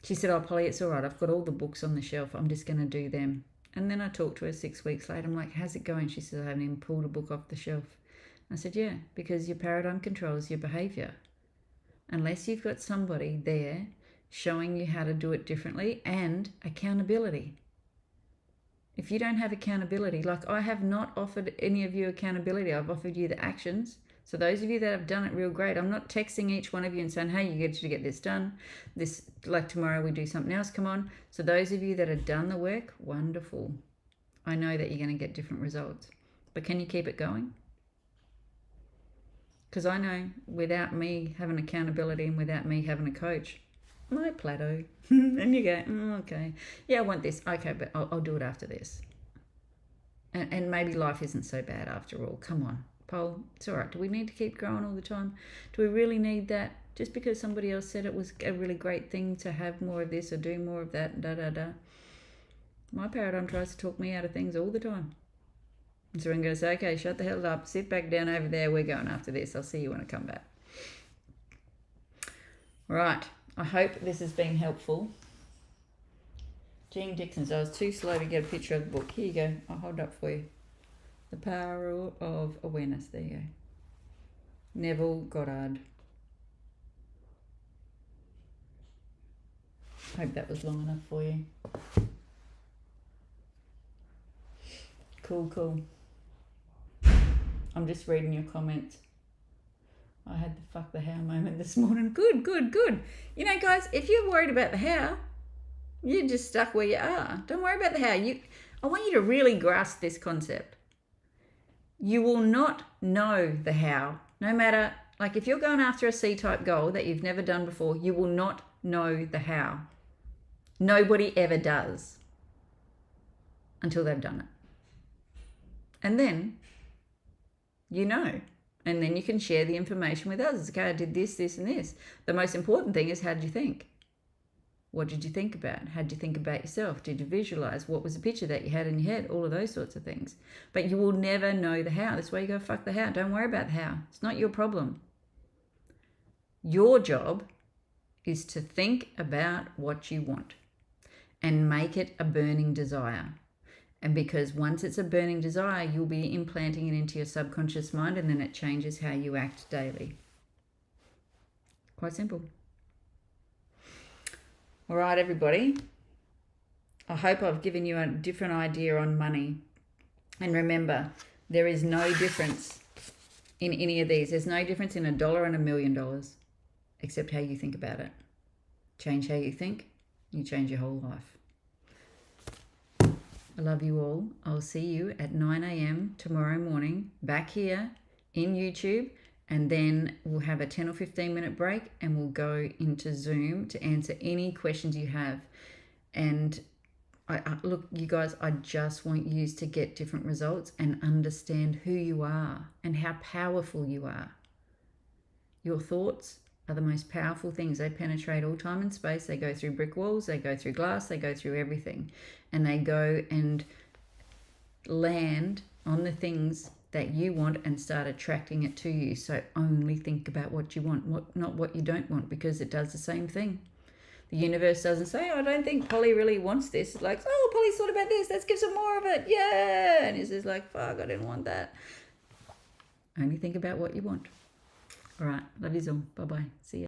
said, oh, Polly, it's all right. I've got all the books on the shelf. I'm just going to do them. And then I talked to her 6 weeks later. I'm like, how's it going? She said, I haven't even pulled a book off the shelf. I said, yeah, because your paradigm controls your behavior. Unless you've got somebody there showing you how to do it differently and accountability. If you don't have accountability, like I have not offered any of you accountability, I've offered you the actions. So those of you that have done it real great, I'm not texting each one of you and saying, hey, you get to get this done. This, like tomorrow we do something else, come on. So those of you that have done the work, wonderful. I know that you're going to get different results. But can you keep it going? Because I know without me having accountability and without me having a coach, I might plateau. And you go, okay, yeah, I want this. Okay, but I'll do it after this. And maybe life isn't so bad after all. Come on. Paul, it's all right. Do we need to keep growing all the time? Do we really need that? Just because somebody else said it was a really great thing to have more of this or do more of that, My paradigm tries to talk me out of things all the time. And so I'm going to say, okay, shut the hell up. Sit back down over there. We're going after this. I'll see you when I come back. Right. I hope this has been helpful. Jean Dixon's. I was too slow to get a picture of the book. Here you go. I'll hold it up for you. The Power of Awareness. There you go. Neville Goddard. Hope that was long enough for you. Cool. I'm just reading your comments. I had the fuck the how moment this morning. Good. You know, guys, if you're worried about the how, you're just stuck where you are. Don't worry about the how. I want you to really grasp this concept. You will not know the how. No matter, like if you're going after a C-type goal that you've never done before, you will not know the how. Nobody ever does until they've done it. And then you know. And then you can share the information with others. Okay, I did this, and this. The most important thing is, how did you think? What did you think about? How did you think about yourself? Did you visualize? What was the picture that you had in your head? All of those sorts of things. But you will never know the how. That's why you go, fuck the how. Don't worry about the how. It's not your problem. Your job is to think about what you want and make it a burning desire. And because once it's a burning desire, you'll be implanting it into your subconscious mind, and then it changes how you act daily. Quite simple. All right, everybody. I hope I've given you a different idea on money. And remember, there is no difference in any of these. There's no difference in $1 and $1 million, except how you think about it. Change how you think, you change your whole life. I love you all. I'll see you at 9 a.m. tomorrow morning back here in YouTube, and then we'll have a 10 or 15 minute break and we'll go into Zoom to answer any questions you have. And look, you guys, I just want you to get different results and understand who you are and how powerful you are. Your thoughts are the most powerful things. They penetrate all time and space. They go through brick walls, they go through glass, they go through everything. And they go and land on the things that you want and start attracting it to you. So only think about what you want, not what you don't want, because it does the same thing. The universe doesn't say, oh, I don't think Polly really wants this. It's like, oh, Polly's thought about this. Let's give some more of it. Yeah. And it's just like, fuck, I didn't want that. Only think about what you want. All right. Love you all. Bye-bye. See ya.